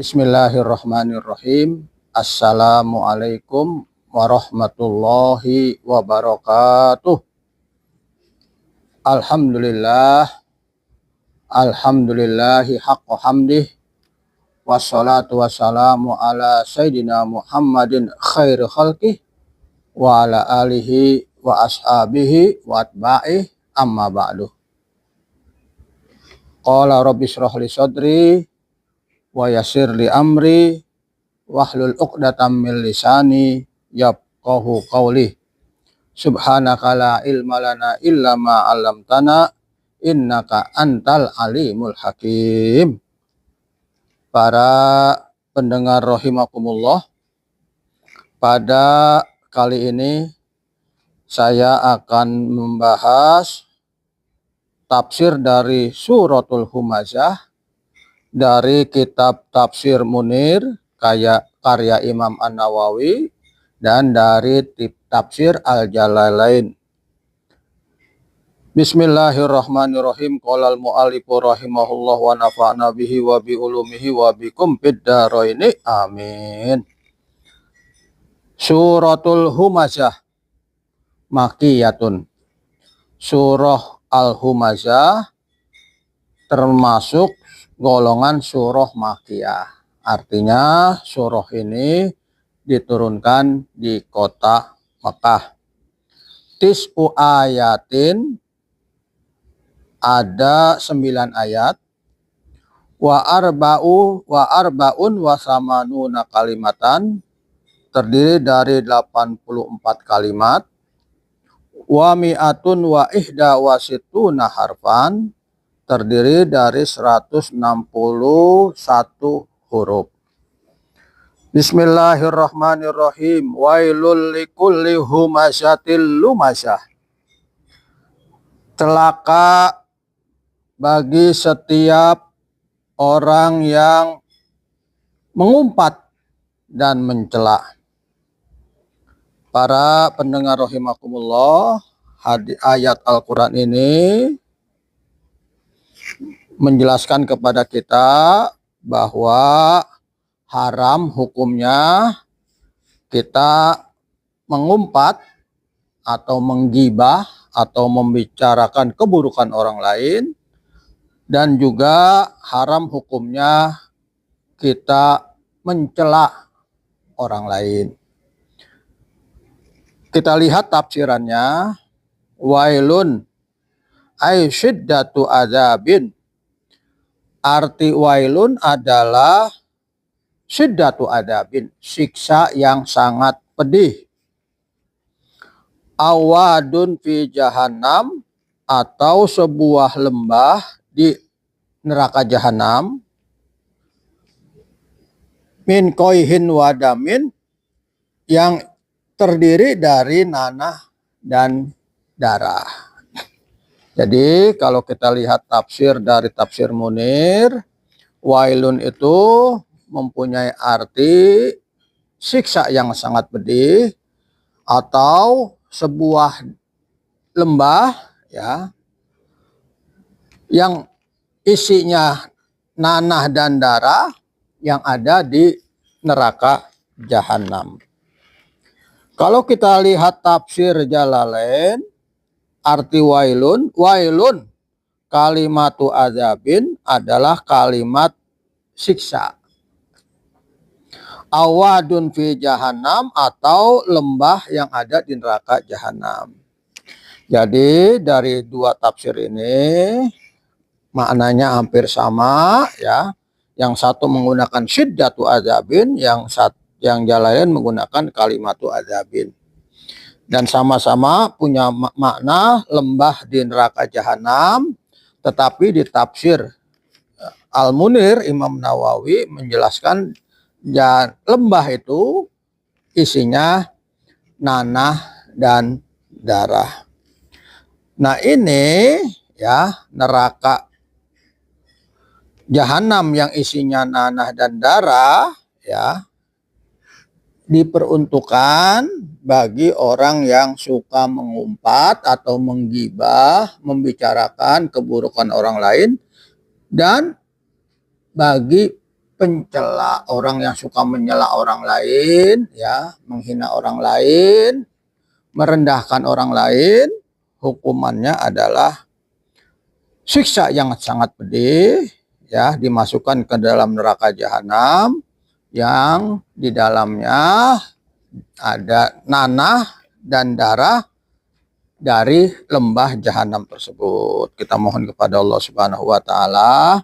Bismillahirrahmanirrahim. Assalamualaikum warahmatullahi wabarakatuh. Alhamdulillah. Alhamdulillahi haqqa hamdih. Wassalatu wassalamu ala sayyidina Muhammadin khairi khalqih wa ala alihi wa ashabihi wa atba'ih amma ba'du. Qala rabbi shrah li sadri wa yassir li amri wahlul 'uqdatam min lisani yafqahu qawli. Subhanaka la ilma lana illa ma 'allamtana innaka antal alimul hakim. Para pendengar rahimakumullah, pada kali ini saya akan membahas tafsir dari suratul Humazah dari kitab Tafsir Munir karya Imam An-Nawawi dan dari tafsir Al-Jalalain. Bismillahirrahmanirrahim. Qala al-mu'allifu rahimahullah wa nafa'na bihi wa bi ulumihi wa bikum fid dharaini amin. Suratul Humazah Makkiyatun. Surah Al-Humazah termasuk golongan surah Makkiyah. Artinya surah ini diturunkan di kota Mekah. Tis'u ayatin, ada 9 ayat. Wa arba'un wa samanuna kalimatan, terdiri dari 84 kalimat. Wa mi'atun wa ihda wa situna harfan, terdiri dari 161 huruf. Bismillahirrahmanirrahim. Wailul likulli humazatil lumazah. Celaka bagi setiap orang yang mengumpat dan mencela. Para pendengar rahimakumullah, ayat Al-Quran ini menjelaskan kepada kita bahwa haram hukumnya kita mengumpat atau menggibah atau membicarakan keburukan orang lain, dan juga haram hukumnya kita mencela orang lain. Kita lihat tafsirannya. Wailun ay syiddatu adzabin. Arti wailun adalah syiddatu adzabin, siksa yang sangat pedih. Awadun fi jahannam, atau sebuah lembah di neraka jahanam. Min koihin wadamin, yang terdiri dari nanah dan darah. Jadi kalau kita lihat tafsir dari Tafsir Munir, wailun itu mempunyai arti siksa yang sangat pedih atau sebuah lembah ya yang isinya nanah dan darah yang ada di neraka jahanam. Kalau kita lihat tafsir Jalalain, arti wailun kalimatu azabin adalah kalimat siksa. Awadun fi jahannam, atau lembah yang ada di neraka jahanam. Jadi dari dua tafsir ini maknanya hampir sama ya. Yang satu menggunakan syiddatu azabin, yang Jalalain menggunakan kalimatu azabin. Dan sama-sama punya makna lembah di neraka jahanam, tetapi di tafsir Al-Munir Imam Nawawi menjelaskan lembah itu isinya nanah dan darah. Nah ini ya, neraka jahanam yang isinya nanah dan darah ya, diperuntukkan bagi orang yang suka mengumpat atau menggibah, membicarakan keburukan orang lain, dan bagi pencela, orang yang suka menyela orang lain, ya, menghina orang lain, merendahkan orang lain, hukumannya adalah siksa yang sangat pedih, ya, dimasukkan ke dalam neraka jahanam yang di dalamnya ada nanah dan darah dari lembah jahanam tersebut. Kita mohon kepada Allah Subhanahu wa taala,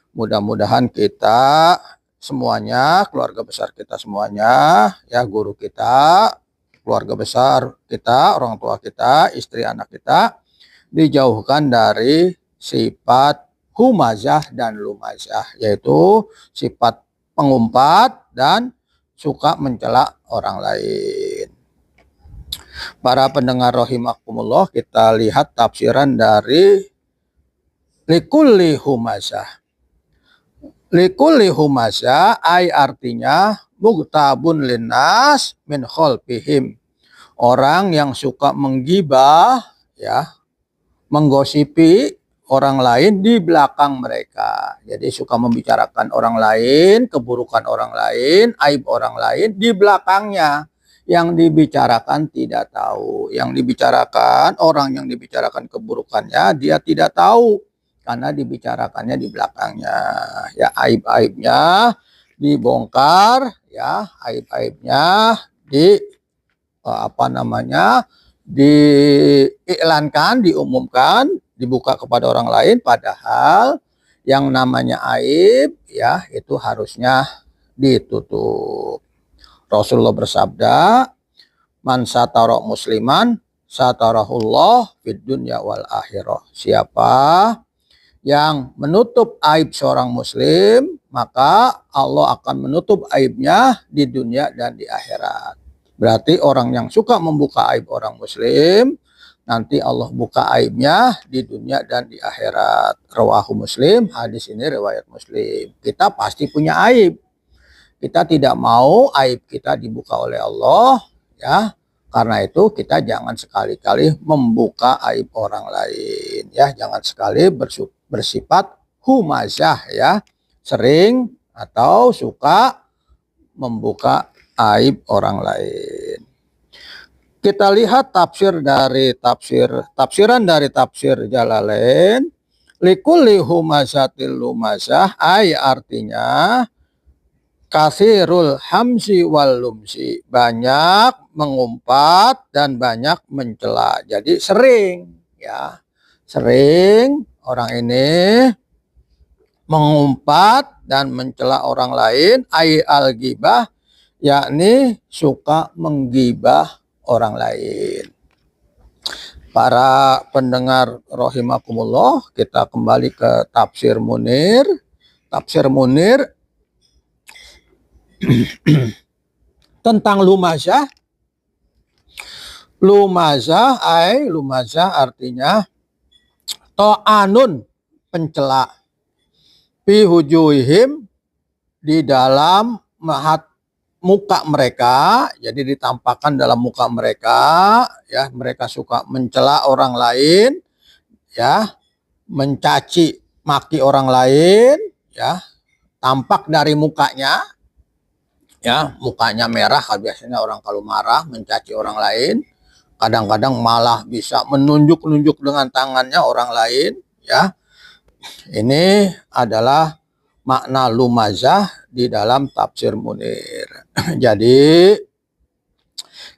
mudah-mudahan kita semuanya, keluarga besar kita semuanya, ya, guru kita, keluarga besar kita, orang tua kita, istri anak kita, dijauhkan dari sifat humazah dan lumazah, yaitu sifat pengumpat dan suka mencela orang lain. Para pendengar rahimakumullah, kita lihat tafsiran dari likulli humazah. Likulli humazah ay artinya mugtabun linnas min khalfihim. Orang yang suka menggibah, ya, menggosipi orang lain di belakang mereka. Jadi suka membicarakan orang lain, keburukan orang lain, aib orang lain di belakangnya. Yang dibicarakan tidak tahu. Yang dibicarakan, orang yang dibicarakan keburukannya, dia tidak tahu. Karena dibicarakannya di belakangnya. Ya, aib-aibnya dibongkar, ya, aib-aibnya diiklankan, diumumkan, dibuka kepada orang lain, padahal yang namanya aib, ya, itu harusnya ditutup. Rasulullah bersabda, man satara musliman satarahullah fid dunya wal akhirah. Siapa yang menutup aib seorang muslim, maka Allah akan menutup aibnya di dunia dan di akhirat. Berarti orang yang suka membuka aib orang muslim, nanti Allah buka aibnya di dunia dan di akhirat. Rawahu Muslim, hadis ini riwayat Muslim. Kita pasti punya aib. Kita tidak mau aib kita dibuka oleh Allah, ya. Karena itu kita jangan sekali-kali membuka aib orang lain, ya. Jangan sekali bersifat humazah, ya. Sering atau suka membuka aib orang lain. Kita lihat tafsiran dari tafsir Jalalain. Likulli humazatil lumazah ay artinya kasirul hamsi wal lumsi, banyak mengumpat dan banyak mencela. Jadi sering, ya, sering orang ini mengumpat dan mencela orang lain, ay al-ghibah, yakni suka menggibah orang lain. Para pendengar rahimakumullah, kita kembali ke tafsir Munir. Tafsir Munir tentang lumazah. Lumazah artinya to'anun, pencela, fi hujuhim, di dalam muka mereka, jadi ditampakkan dalam muka mereka, ya, mereka suka mencela orang lain, ya, mencaci maki orang lain, ya, tampak dari mukanya, ya, mukanya merah. Biasanya orang kalau marah mencaci orang lain, kadang-kadang malah bisa menunjuk-nunjuk dengan tangannya orang lain, ya. Ini adalah makna lumazah di dalam tafsir Munir. Jadi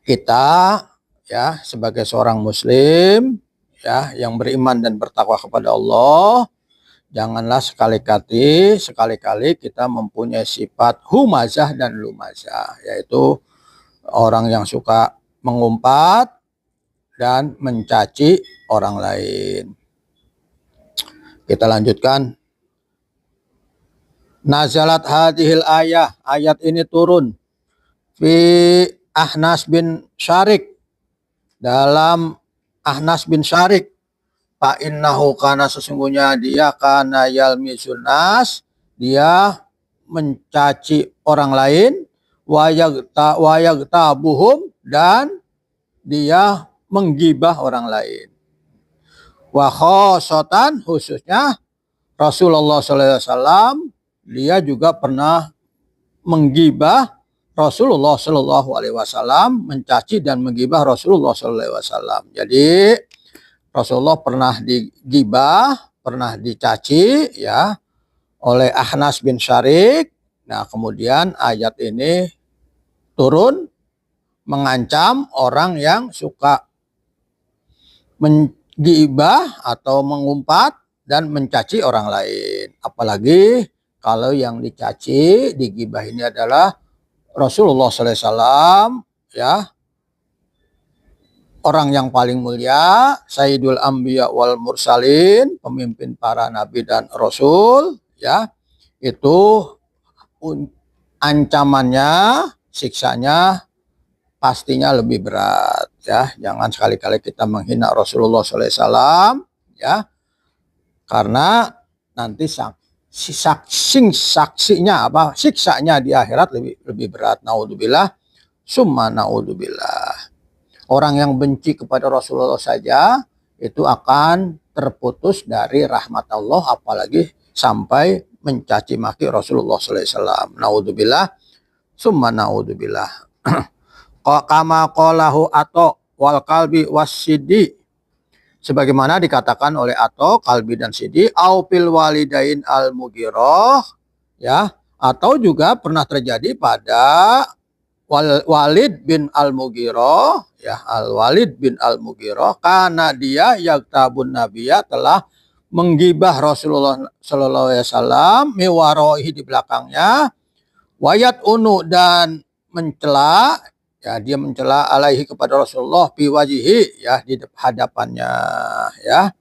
kita, ya, sebagai seorang muslim, ya, yang beriman dan bertakwa kepada Allah, janganlah sekali-kali kita mempunyai sifat humazah dan lumazah, yaitu orang yang suka mengumpat dan mencaci orang lain. Kita lanjutkan. Nazalat hadhil ayat ini turun fi Ahnas bin Syarik, dalam Ahnas bin Syarik. Fa innahu, kana sesungguhnya dia, kana yalmisun nas, dia mencaci orang lain, wa yagtabuhum, dan dia menggibah orang lain. Wa khosotan, khususnya Rasulullah SAW dia juga pernah menggibah Rasulullah Shallallahu Alaihi Wasallam, mencaci dan menggibah Rasulullah Shallallahu Alaihi Wasallam. Jadi Rasulullah pernah digibah, pernah dicaci ya oleh Ahnas bin Syarik. Nah, kemudian ayat ini turun mengancam orang yang suka menggibah atau mengumpat dan mencaci orang lain. Apalagi kalau yang dicaci, digibah ini adalah Rasulullah SAW, ya, orang yang paling mulia, Sayyidul Anbiya wal Mursalin, pemimpin para nabi dan rasul, ya, itu ancamannya, siksanya pastinya lebih berat, ya. Jangan sekali-kali kita menghina Rasulullah SAW, ya, karena nanti siksanya di akhirat lebih berat. Naudzubillah, summa naudzubillah. Orang yang benci kepada Rasulullah saja itu akan terputus dari rahmat Allah, apalagi sampai mencaci maki Rasulullah SAW. Naudzubillah, summa naudzubillah. Kama qalahu Ato wal Kalbi wassidi, sebagaimana dikatakan oleh Ato, Kalbi dan Sidi, au fil walidain al Mughirah, ya, atau juga pernah terjadi pada Walid bin al Mughirah, ya, Al Walid bin al Mughirah, karena dia yaktabun nabiyya, telah menggibah Rasulullah Sallallahu Alaihi Wasallam, miwarohi, di belakangnya, wayat unu, dan mencela, ya, dia mencela alaihi, kepada Rasulullah, biwajihi, ya, di hadapannya, ya.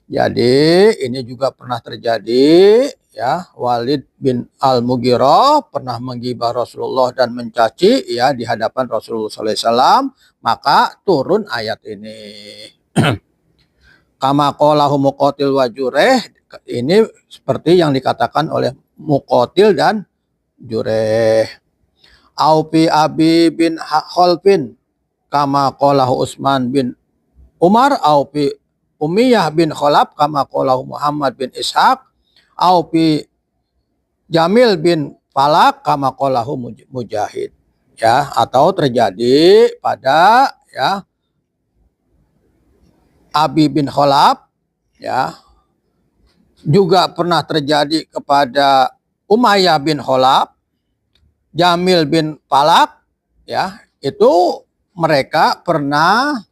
Jadi ini juga pernah terjadi, ya. Walid bin al-Mughirah pernah menggibah Rasulullah dan mencaci, ya, di hadapan Rasulullah SAW, maka turun ayat ini. Kama qalahu Muqatil wa Jureh, ini seperti yang dikatakan oleh Muqatil dan Jureh. Aupi Abi bin Khalfin, kama qalahu Utsman bin Umar, aupi Umayyah bin Khalaf, kama qalahu Muhammad bin Ishaq, aupi Jamil bin Falak, kama qalahu Mujahid, ya, atau terjadi pada, ya, Abi bin Khalaf, ya, juga pernah terjadi kepada Umayyah bin Khalaf, Jamil bin Falak, ya, itu mereka pernah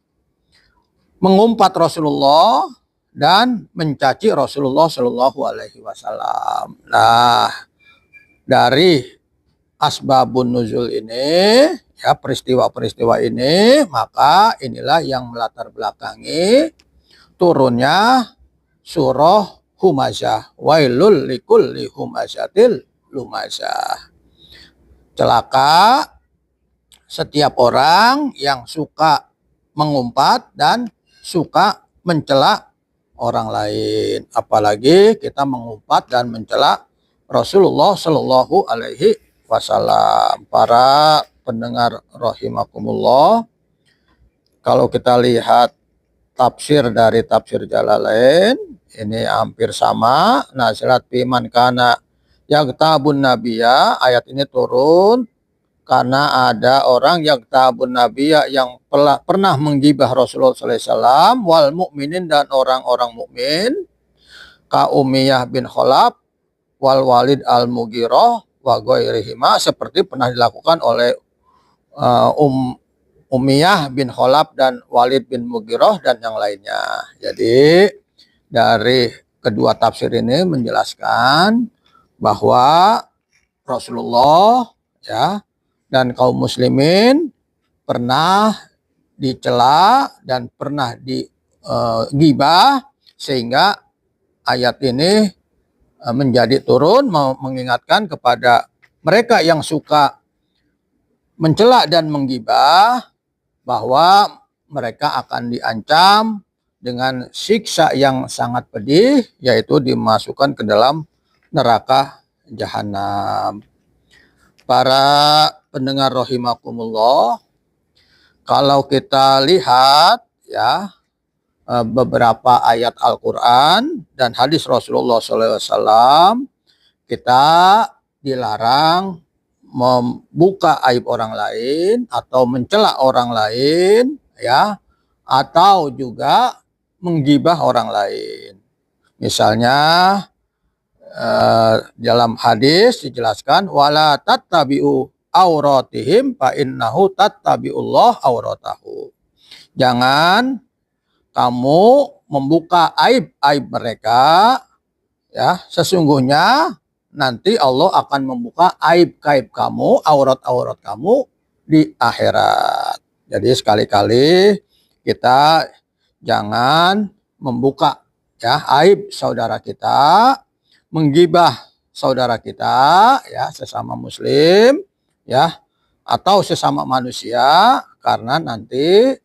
mengumpat Rasulullah dan mencaci Rasulullah Shallallahu Alaihi Wasallam. Nah, dari asbabun nuzul ini, ya, peristiwa-peristiwa ini, maka inilah yang melatar belakangi turunnya surah Humazah, wailul likulli humazatil lumazah. Celaka setiap orang yang suka mengumpat dan suka mencela orang lain. Apalagi kita mengumpat dan mencela Rasulullah Shallallahu Alaihi Wasallam. Para pendengar rahimakumullah, kalau kita lihat tafsir dari tafsir Jalalain, ini hampir sama. Nazilat biman kana yaktabun nabiyya, ayat ini turun karena ada orang yaktabun nabiyya yang pernah menggibah Rasulullah SAW, wal mukminin, dan orang-orang mukmin, ka Umayyah bin Khalaf, wal Walid al Mughirah, wa ghairihima, seperti pernah dilakukan oleh Umayyah bin Khalaf dan Walid bin Mughirah dan yang lainnya. Jadi dari kedua tafsir ini menjelaskan bahwa Rasulullah, ya, dan kaum muslimin pernah dicela dan pernah digibah, sehingga ayat ini menjadi turun mengingatkan kepada mereka yang suka mencela dan menggibah bahwa mereka akan diancam dengan siksa yang sangat pedih, yaitu dimasukkan ke dalam neraka jahanam. Para pendengar rahimakumullah, kalau kita lihat, ya, beberapa ayat Al-Quran dan hadis Rasulullah SAW, kita dilarang membuka aib orang lain atau mencela orang lain, ya, atau juga menggibah orang lain. Misalnya dalam hadis dijelaskan wala tattabi'u auratihim fa innahu tattabi'ullah auratahu. Jangan kamu membuka aib-aib mereka, ya, sesungguhnya nanti Allah akan membuka aib-aib kamu, aurat-aurat kamu di akhirat. Jadi sekali-kali kita jangan membuka, ya, aib saudara kita, menggibah saudara kita, ya, sesama muslim, ya, atau sesama manusia, karena nanti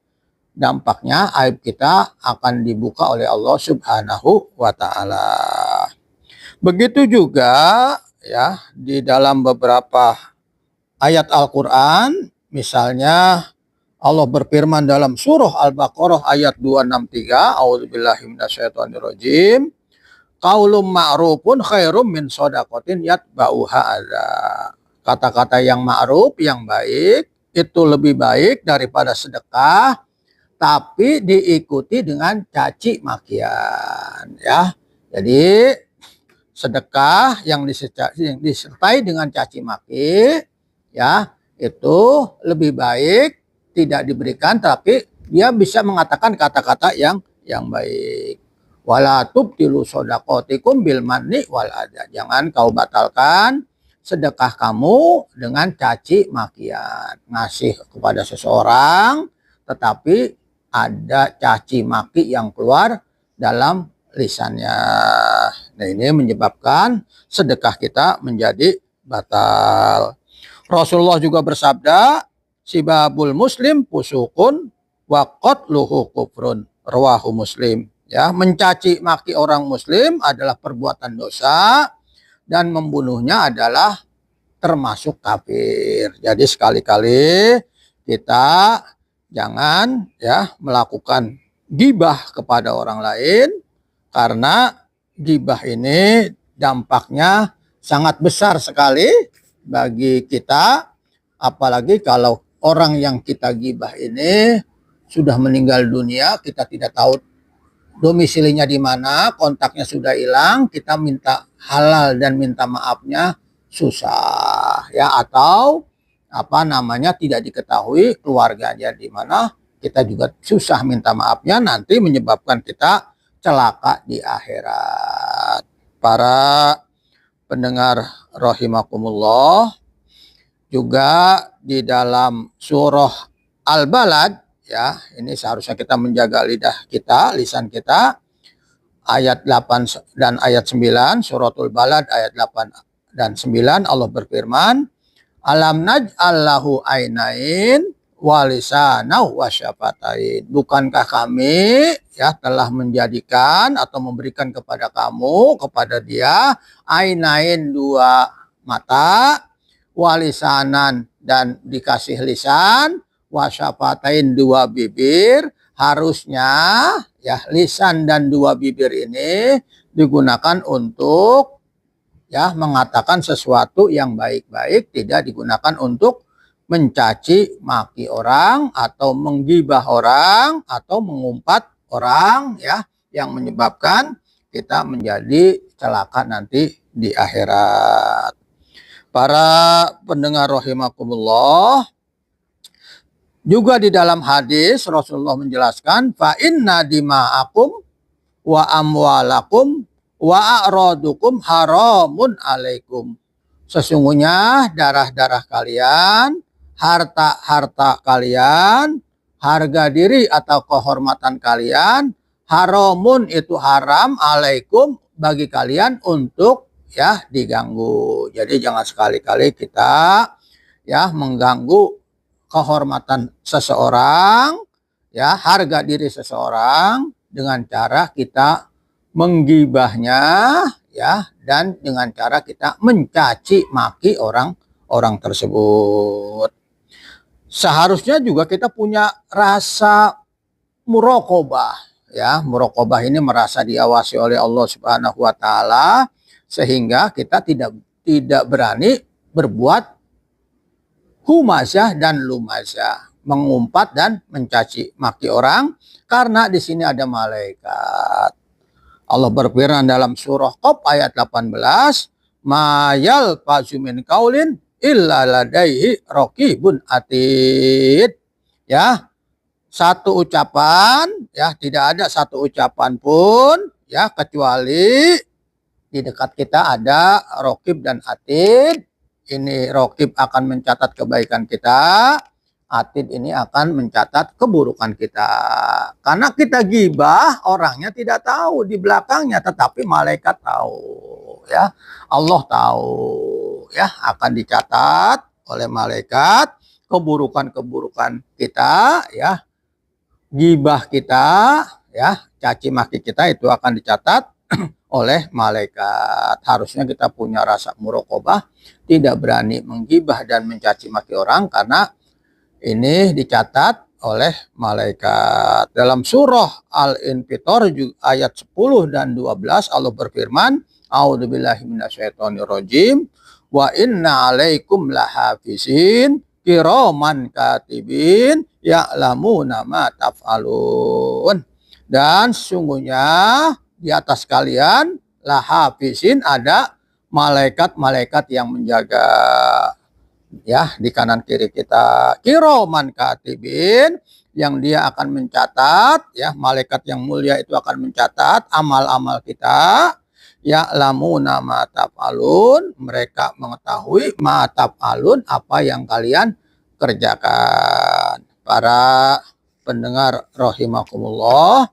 dampaknya aib kita akan dibuka oleh Allah Subhanahu wa taala. Begitu juga, ya, di dalam beberapa ayat Al-Qur'an, misalnya Allah berfirman dalam surah Al-Baqarah ayat 263, A'udzubillahi minasyaitonirrajim, qaulun ma'rufun khairum min shadaqatin yatba'uha adza. Kata-kata yang ma'ruf, yang baik, itu lebih baik daripada sedekah tapi diikuti dengan caci makian, ya. Jadi sedekah yang disertai dengan caci maki, ya, itu lebih baik tidak diberikan, tapi dia bisa mengatakan kata-kata yang baik. Wala tubtilu shadaqatikum bil manni wal adza. Jangan kau batalkan sedekah kamu dengan caci makian. Ngasih kepada seseorang tetapi ada caci maki yang keluar dalam lisannya. Nah, ini menyebabkan sedekah kita menjadi batal. Rasulullah juga bersabda, sibabul muslim pusukun wa qatluhu kufrun. Rawahu Muslim. Ya, mencaci maki orang muslim adalah perbuatan dosa dan membunuhnya adalah termasuk kafir. Jadi sekali-kali kita jangan, ya, melakukan gibah kepada orang lain, karena gibah ini dampaknya sangat besar sekali bagi kita, apalagi kalau orang yang kita gibah ini sudah meninggal dunia, kita tidak tahu domisilinya di mana, kontaknya sudah hilang, kita minta halal dan minta maafnya susah, ya, atau tidak diketahui keluarganya di mana, kita juga susah minta maafnya, nanti menyebabkan kita celaka di akhirat. Para pendengar rahimakumullah, juga di dalam surah Al-Balad, ya, ini seharusnya kita menjaga lidah kita, lisan kita, ayat 8 dan ayat 9, suratul Balad ayat 8 dan 9, Allah berfirman, alam naj'al lahu ainain wa lisanan wa syafatain. Bukankah kami, ya, telah menjadikan atau memberikan kepada kamu, kepada dia, ainain, dua mata, wa lisanan, dan dikasih lisan, wa syafatain, dua bibir. Harusnya, ya, lisan dan dua bibir ini digunakan untuk, ya, mengatakan sesuatu yang baik-baik, tidak digunakan untuk mencaci maki orang atau menggibah orang atau mengumpat orang, ya, yang menyebabkan kita menjadi celaka nanti di akhirat. Para pendengar rahimakumullah, juga di dalam hadis Rasulullah menjelaskan, fa inna dima'akum wa amwalakum wa a'radukum haramun alaikum. Sesungguhnya darah-darah kalian, harta-harta kalian, harga diri atau kehormatan kalian, haramun itu haram, alaikum bagi kalian untuk, ya, diganggu. Jadi jangan sekali-kali kita, ya, mengganggu kehormatan seseorang, ya, harga diri seseorang dengan cara kita menggibahnya, ya, dan dengan cara kita mencaci maki orang tersebut. Seharusnya juga kita punya rasa muraqabah, ya. Muraqabah ini merasa diawasi oleh Allah Subhanahu wa taala sehingga kita tidak berani berbuat humasyah dan lumasyah, mengumpat dan mencaci maki orang, karena di sini ada malaikat. Allah berfirman dalam surah Qaf ayat 18, mayal fazumin kaulin illa ladaihi raqibun atid. Ya, satu ucapan, ya, tidak ada satu ucapan pun, ya, kecuali di dekat kita ada raqib dan atid. Ini raqib akan mencatat kebaikan kita, atid ini akan mencatat keburukan kita. Karena kita gibah, orangnya tidak tahu di belakangnya, tetapi malaikat tahu, ya. Allah tahu, ya, akan dicatat oleh malaikat keburukan-keburukan kita, ya. Gibah kita, ya, caci maki kita itu akan dicatat oleh malaikat. Harusnya kita punya rasa muraqabah, tidak berani menggibah dan mencaci maki orang, karena ini dicatat oleh malaikat. Dalam surah Al-Infitor ayat 10 dan 12 Allah berfirman, a'udzubillahi minasyaitonirrajim, wa inna alaikum lahafizin kiraman katibin ya'lamuna ma taf'alun. Dan sesungguhnya di atas kalian lahafizin ada malaikat-malaikat yang menjaga, ya, di kanan kiri kita, kiraman katibin, yang dia akan mencatat, ya, malaikat yang mulia itu akan mencatat amal-amal kita, ya'lamuna ma taf'alun, mereka mengetahui ma taf'alun, apa yang kalian kerjakan. Para pendengar rahimakumullah,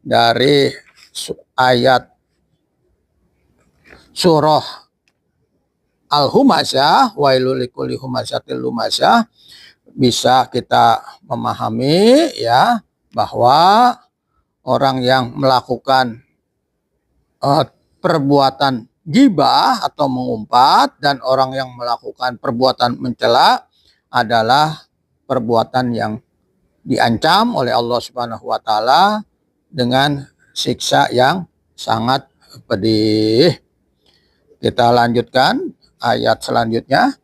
dari ayat surah Al-Humasyah, wailul likulli humazatil lumasyah, bisa kita memahami, ya, bahwa orang yang melakukan perbuatan gibah atau mengumpat dan orang yang melakukan perbuatan mencela adalah perbuatan yang diancam oleh Allah Subhanahu wa taala dengan siksa yang sangat pedih. Kita lanjutkan ayat selanjutnya.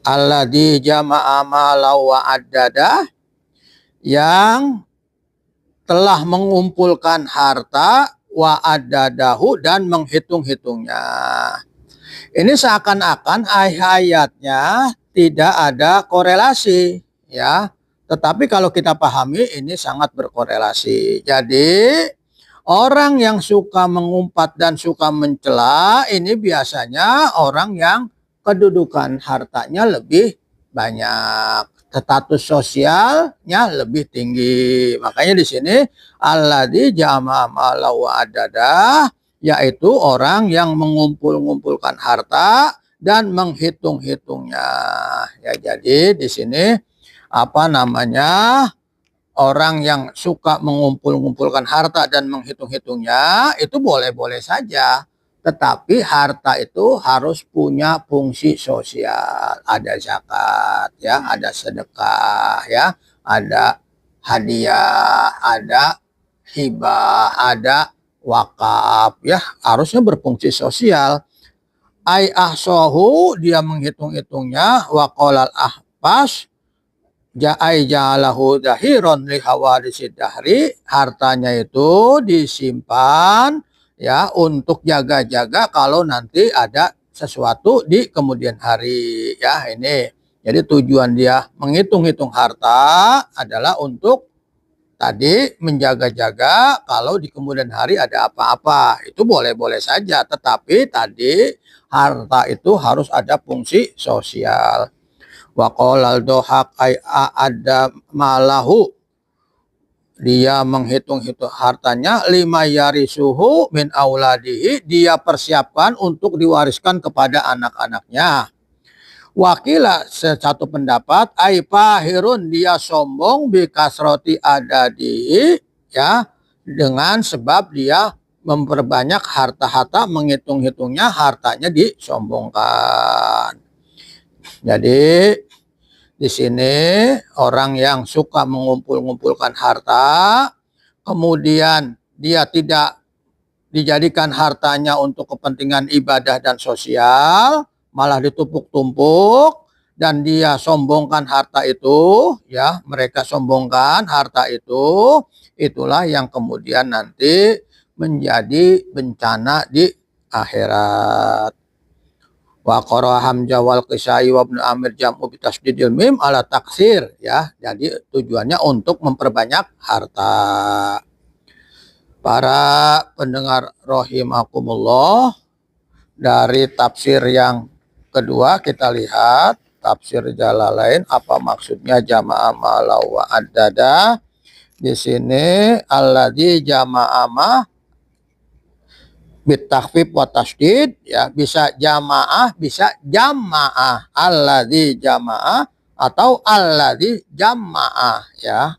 Alladzi jama'a malau wa addada, yang telah mengumpulkan harta, wa addadahu, dan menghitung-hitungnya. Ini seakan-akan ayatnya tidak ada korelasi, ya. Tetapi kalau kita pahami ini sangat berkorelasi. Jadi orang yang suka mengumpat dan suka mencela ini biasanya orang yang kedudukan hartanya lebih banyak, status sosialnya lebih tinggi. Makanya di sini alladzi jama'a malau wa adada, yaitu orang yang mengumpulkan harta dan menghitung-hitungnya. Ya, jadi di sini orang yang suka mengumpulkan harta dan menghitung-hitungnya itu boleh-boleh saja. Tetapi harta itu harus punya fungsi sosial. Ada zakat, ya, ada sedekah, ya, ada hadiah, ada hibah, ada wakaf, ya, harusnya berfungsi sosial. Ai ahsahu, dia menghitung-hitungnya, wa qalal ahpas, ja'ai ja'alahu dahiron li hawadisid dahri, hartanya itu disimpan, ya, untuk jaga-jaga kalau nanti ada sesuatu di kemudian hari, ya. Ini jadi tujuan dia menghitung-hitung harta adalah untuk tadi menjaga-jaga kalau di kemudian hari ada apa-apa. Itu boleh-boleh saja, tetapi tadi harta itu harus ada fungsi sosial. Wa qalal dohak ay ada malahu, dia menghitung-hitung hartanya, lima yarisuhu min auladihi, dia persiapkan untuk diwariskan kepada anak-anaknya. Wakila, satu pendapat, ay pahirun, dia sombong bikasroti adadi, ya, dengan sebab dia memperbanyak harta-harta, menghitung-hitungnya, hartanya disombongkan. Jadi di sini orang yang suka mengumpulkan harta, kemudian dia tidak dijadikan hartanya untuk kepentingan ibadah dan sosial, malah ditumpuk-tumpuk, dan dia sombongkan harta itu, ya, mereka sombongkan harta itu, itulah yang kemudian nanti menjadi bencana di akhirat. Wa qara hamzah wal qisai wa ibnu amir jam'u bi tasdidil mim ala taksir, ya. Jadi tujuannya untuk memperbanyak harta. Para pendengar rahimakumullah, dari tafsir yang kedua kita lihat tafsir Jalalain, apa maksudnya jama'a malau wa addada. Di sini alladzi jama'a ma bitakhfif wa tasdid, ya, bisa jamaah bisa jamaah, alladzi jamaah atau alladzi jamaah, ya.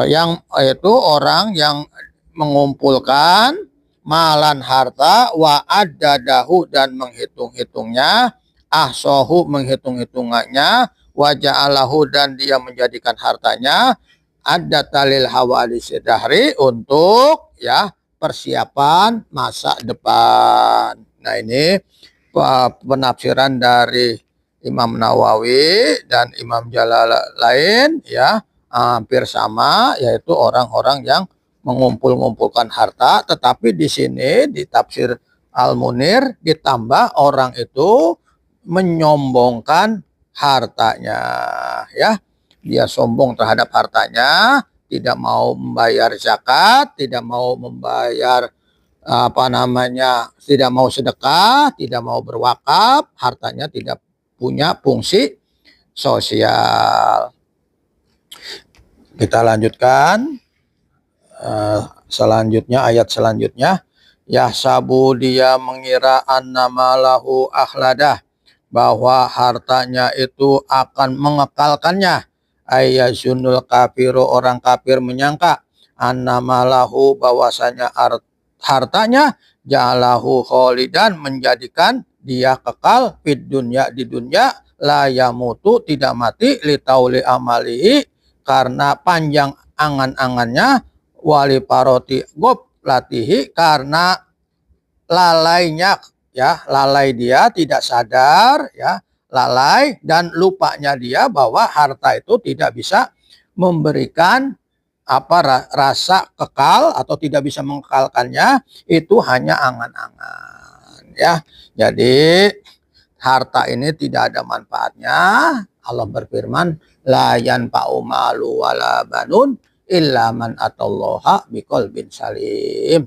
Yang itu orang yang mengumpulkan malan harta, wa addadahu dan menghitung-hitungnya, ahsohu menghitung-hitungannya, wa ja'alahu dan dia menjadikan hartanya ada talil hawadis dahri untuk, ya, persiapan masa depan. Nah, ini penafsiran dari Imam Nawawi dan Imam Jalalain, ya, hampir sama, yaitu orang-orang yang mengumpul-ngumpulkan harta. Tetapi di sini di tafsir Al-Munir ditambah orang itu menyombongkan hartanya, ya. Dia sombong terhadap hartanya, tidak mau membayar zakat, tidak mau membayar tidak mau sedekah, tidak mau berwakaf, hartanya tidak punya fungsi sosial. Kita lanjutkan selanjutnya, ayat selanjutnya. Yahsabu, dia mengira, annama lahu akhladah, bahwa hartanya itu akan mengekalkannya. Ayyazunul kafiru, orang kafir menyangka, annama lahu, bahwasanya hartanya ja'alahu kholidan, menjadikan dia kekal fid dunya, di dunia, la yamutu, tidak mati, litauli amalihi, karena panjang angan-angannya, wali paroti gob latihi, karena lalainya, ya, lalai dia, tidak sadar, ya, lalai dan lupanya dia bahwa harta itu tidak bisa memberikan rasa kekal atau tidak bisa mengekalkannya, itu hanya angan-angan, ya. Jadi harta ini tidak ada manfaatnya. Allah berfirman, la yanfa'u malu wala banun illa man atallaha biqalbin salim.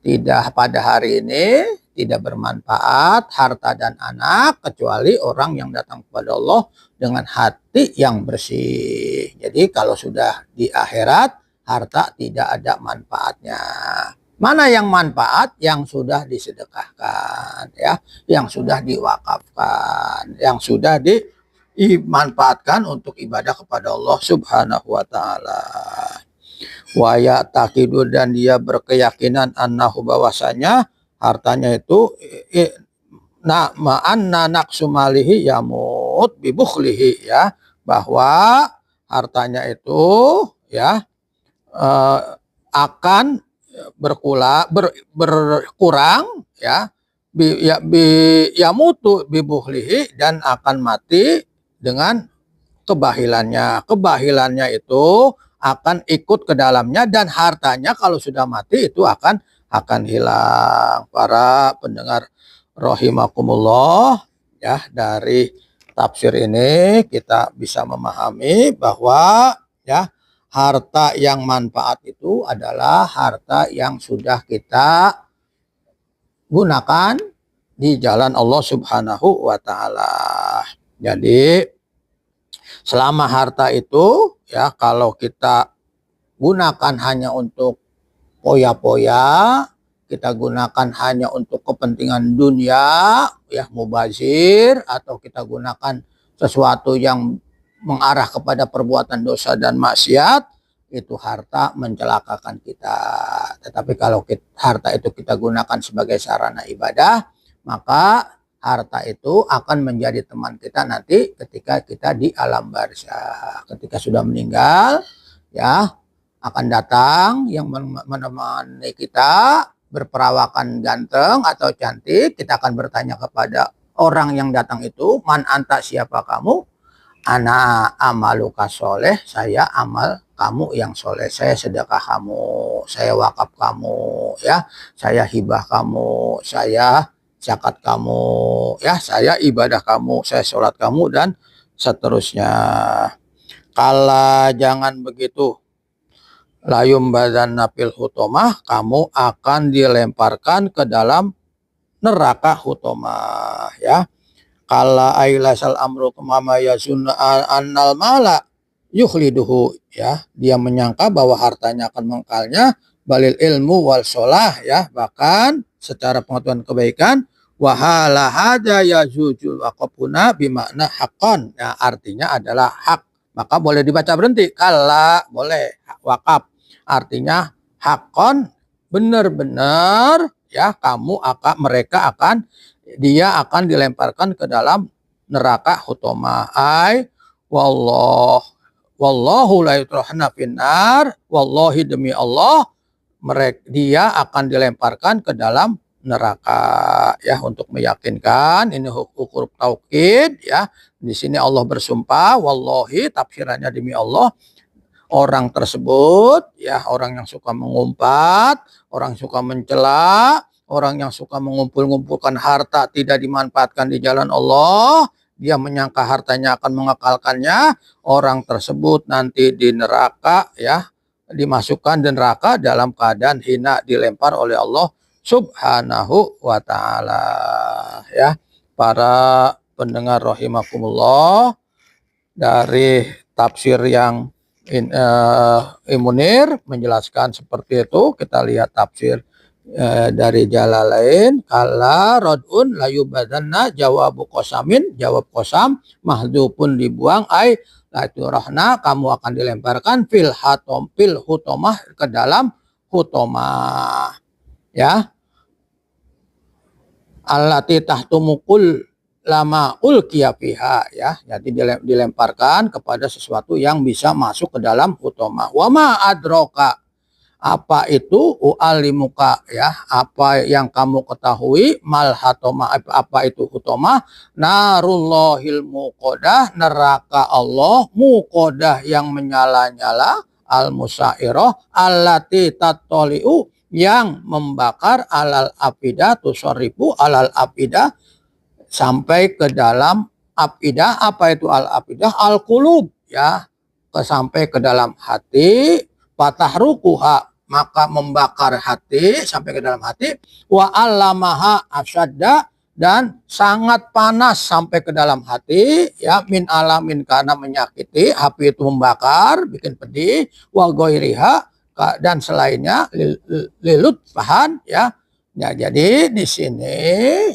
Tidak, pada hari ini tidak bermanfaat harta dan anak kecuali orang yang datang kepada Allah dengan hati yang bersih. Jadi kalau sudah di akhirat, harta tidak ada manfaatnya. Mana yang manfaat? Yang sudah disedekahkan, ya, yang sudah diwakafkan, yang sudah dimanfaatkan untuk ibadah kepada Allah Subhanahu wa taala. Wa ya'taqidu, dan dia berkeyakinan, annahu, bahwasanya hartanya itu ma'anna naqsu malihi yamut bibukhlihi, ya, bahwa hartanya itu, ya, akan berkurang, ya, yamutu bibukhlihi, dan akan mati dengan kebahilannya. Kebahilannya itu akan ikut ke dalamnya, dan hartanya kalau sudah mati itu akan hilang. Para pendengar rahimakumullah, ya, dari tafsir ini kita bisa memahami bahwa, ya, harta yang manfaat itu adalah harta yang sudah kita gunakan di jalan Allah Subhanahu wa taala. Jadi selama harta itu, ya, kalau kita gunakan hanya untuk poya-poya, kita gunakan hanya untuk kepentingan dunia, ya, mubazir, atau kita gunakan sesuatu yang mengarah kepada perbuatan dosa dan maksiat, itu harta mencelakakan kita. Tetapi kalau harta itu kita gunakan sebagai sarana ibadah, maka harta itu akan menjadi teman kita nanti ketika kita di alam barzakh. Ketika sudah meninggal, ya, akan datang yang menemani kita, berperawakan ganteng atau cantik, kita akan bertanya kepada orang yang datang itu, man anta, siapa kamu? Ana amaluka soleh, saya amal kamu yang soleh. Saya sedekah kamu, saya wakaf kamu, ya, saya hibah kamu, saya zakat kamu, ya, saya ibadah kamu, saya sholat kamu, dan seterusnya. Kala jangan begitu. Layum badan napil hutomah, kamu akan dilemparkan ke dalam neraka hutomah, ya. Kala ailasal amru kemama yasun annal mala yukhliduhu, ya, dia menyangka bahwa hartanya akan mengkalnya, balil ilmu wal sholah, ya, bahkan secara pengetahuan kebaikan, wahala hada yazujul waqafuna bimakna hakon, ya, artinya adalah hak, maka boleh dibaca berhenti. Kala boleh wakaf, artinya hakon, benar-benar, ya, mereka akan, dia akan dilemparkan ke dalam neraka hutomah. Wallahu la yutrahna finnar, wallahi, demi Allah, dia akan dilemparkan ke dalam neraka, ya, untuk meyakinkan. Ini huruf taukid, ya. Di sini Allah bersumpah, wallahi, tafsirannya demi Allah. Orang tersebut, ya, orang yang suka mengumpat, orang suka mencela, orang yang suka mengumpulkan harta tidak dimanfaatkan di jalan Allah, dia menyangka hartanya akan mengekalkannya, orang tersebut nanti di neraka, ya, dimasukkan di neraka dalam keadaan hina, dilempar oleh Allah Subhanahu wa ta'ala, ya. Para pendengar rahimakumullah, dari tafsir yang Munir menjelaskan seperti itu. Kita lihat tafsir dari Jalalain. Kala rodun layu badanna, jawabu kosamin, jawab kosam, mahdupun dibuang, laturahna, kamu akan dilemparkan fil hutomah, ke dalam hutomah, ya, allati tahtumukul lama ulqiya fiha, ya, jadi dilemparkan kepada sesuatu yang bisa masuk ke dalam hutomah. Wa ma adroka, apa itu, u'alimuka, ya, apa yang kamu ketahui, mal hatomah, apa itu hutomah, narullahil muqodah, neraka Allah, muqodah yang menyala-nyala, al musairah allati tatoliu, yang membakar, alal afidah, tusoribu alal afidah, sampai ke dalam afidah. Apa itu al afidah? Al qulub, ya, sampai ke dalam hati. Fatahrukuha, maka membakar hati sampai ke dalam hati. Wa allamaha asyadda, dan sangat panas sampai ke dalam hati, ya, min alamin, karena menyakiti. Api itu membakar, bikin pedih. Wa ghairiha, dan selainnya, lilut bahan, ya. Ya, jadi di sini,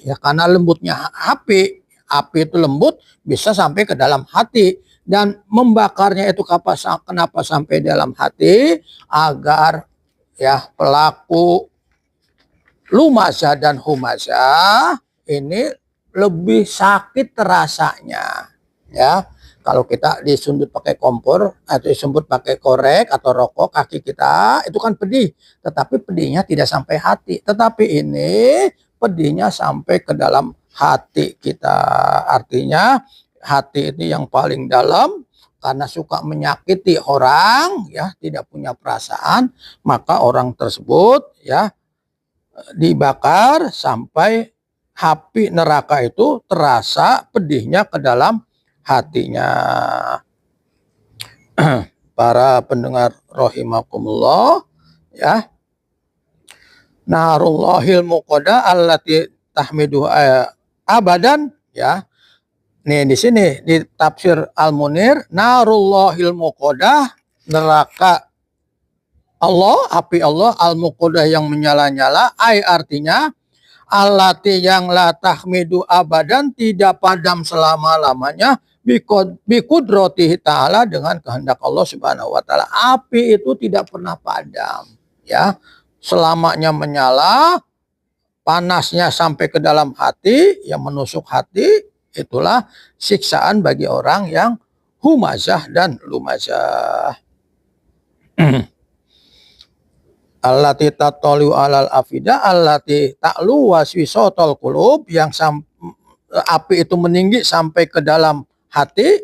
ya, karena lembutnya api itu lembut, bisa sampai ke dalam hati, dan membakarnya itu kenapa sampai dalam hati, agar, ya, pelaku lumazah dan humazah ini lebih sakit terasanya, ya. Kalau kita disundut pakai kompor atau disundut pakai korek atau rokok, kaki kita itu kan pedih, tetapi pedihnya tidak sampai hati. Tetapi ini pedihnya sampai ke dalam hati kita. Artinya hati ini yang paling dalam, karena suka menyakiti orang, ya, tidak punya perasaan, maka orang tersebut, ya, dibakar sampai api neraka itu terasa pedihnya ke dalam hatinya. Para pendengar rahimakumullah, ya, narullahil muqoda allati tahmidu abadan, ya. Nih di sini di tafsir Al-Munir, narullahil muqoda, neraka Allah, api Allah, al-muqodah yang menyala-nyala, artinya allati yang la tahmidu abadan, tidak padam selama-lamanya, bikudratihi ta'ala, dengan kehendak Allah Subhanahu wa ta'ala. Api itu tidak pernah padam, ya, selamanya menyala, panasnya sampai ke dalam hati, yang menusuk hati. Itulah siksaan bagi orang yang humazah dan lumazah. allati tataliu alal afida allati ta'lu waswisatul qulub, yang api itu meninggi sampai ke dalam hati.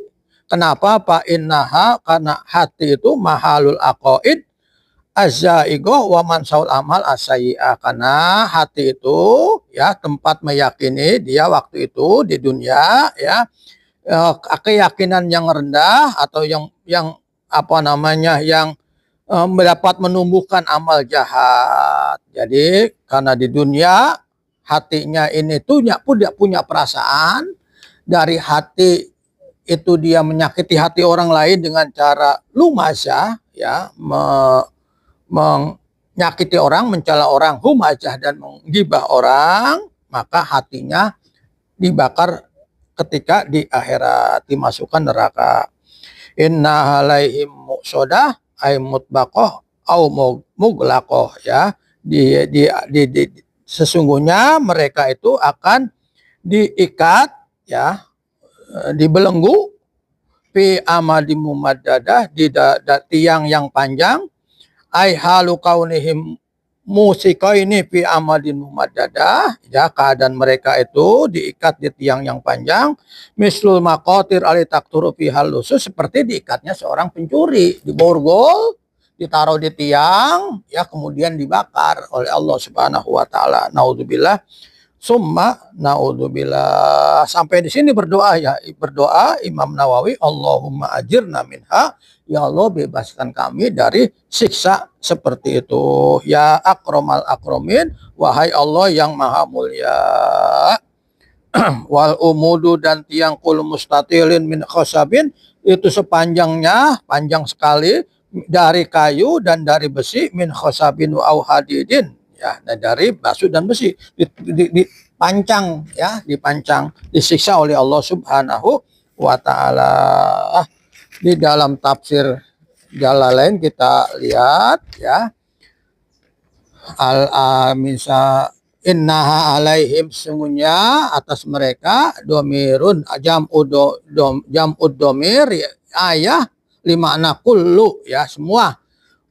Kenapa? Fa innaha, karena hati itu mahalul aqaid azzaiqah wa mansaul amal asayyi'ah. Karena hati itu ya tempat meyakini dia waktu itu di dunia ya, keyakinan yang rendah atau yang apa namanya, yang mendapat menumbuhkan amal jahat. Jadi karena di dunia hatinya ini tuh tidak punya perasaan, dari hati itu dia menyakiti hati orang lain dengan cara lumazah ya, menyakiti orang, mencela orang, humajah, dan menggibah orang, maka hatinya dibakar ketika di akhirat, dimasukkan neraka. Inna alaihim muqsadah ay mutbaqah au muglaqah ya. Sesungguhnya mereka itu akan diikat ya, dibelenggu fi amadi mumaddadah, di tiang yang panjang, ai halu kaunihim musikaini fi amadin mumaddadah ya, keadaan mereka itu diikat di tiang yang panjang, mislul maqatir ali takturu fi halusus, seperti diikatnya seorang pencuri, diborgol, ditaruh di tiang ya, kemudian dibakar oleh Allah Subhanahu wa taala. Naudzubillah summa naudzubillah. Sampai di sini berdoa ya, berdoa Imam Nawawi, Allahumma ajirna minha, ya Allah bebaskan kami dari siksa seperti itu. Ya akromal akromin, wahai Allah yang maha mulia. Wal umudu, dan tiang kul mustatilin min khosabin, itu sepanjangnya panjang sekali, dari kayu dan dari besi, min khosabin wa hadidin ya, dari batu dan besi, dipancang ya, dipancang, disiksa oleh Allah Subhanahu wa taala. Di dalam tafsir Jalalain kita lihat ya, al-amisa innaha alaihim, sungguhnya atas mereka, domirun jam'ud domir ayah limana kullu ya, semua,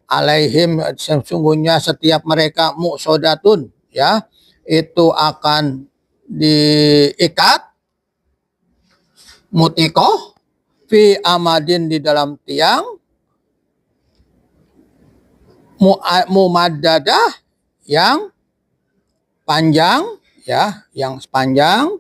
alaihim sesungguhnya setiap mereka, muqsadatun ya, itu akan diikat, mutikoh fi amadin, di dalam tiang, mumaddadah yang panjang ya, yang sepanjang,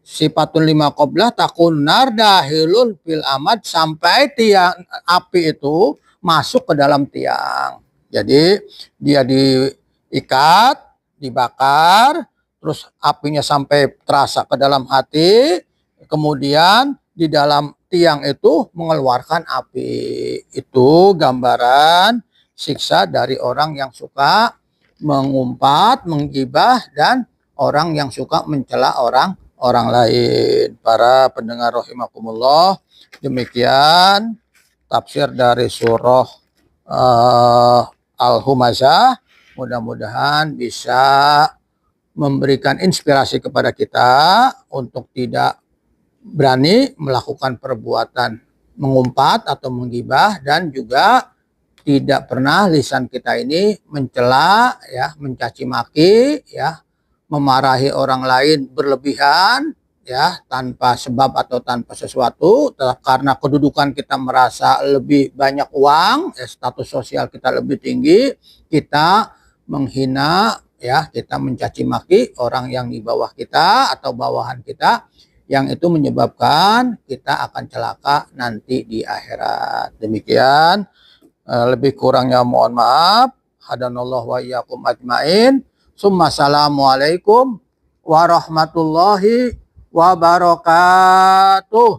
sifatun lima qoblah takun nar dahilun fil amad, sampai tiang api itu masuk ke dalam tiang. Jadi dia diikat, dibakar, terus apinya sampai terasa ke dalam hati, kemudian di dalam tiang itu mengeluarkan api. Itu gambaran siksa dari orang yang suka mengumpat, menggibah, dan orang yang suka mencela orang lain. Para pendengar rahimakumullah, demikian tafsir dari surah Al-Humazah. Mudah-mudahan bisa memberikan inspirasi kepada kita untuk tidak berani melakukan perbuatan mengumpat atau menggibah, dan juga tidak pernah lisan kita ini mencela ya, mencaci maki ya, memarahi orang lain berlebihan ya, tanpa sebab atau tanpa sesuatu, karena kedudukan kita merasa lebih banyak uang ya, status sosial kita lebih tinggi, kita menghina ya, kita mencaci maki orang yang di bawah kita atau bawahan kita, yang itu menyebabkan kita akan celaka nanti di akhirat. Demikian, lebih kurangnya mohon maaf. Hadanallahu wa iyyakum ajmain. Summa assalamualaikum warahmatullahi wabarakatuh.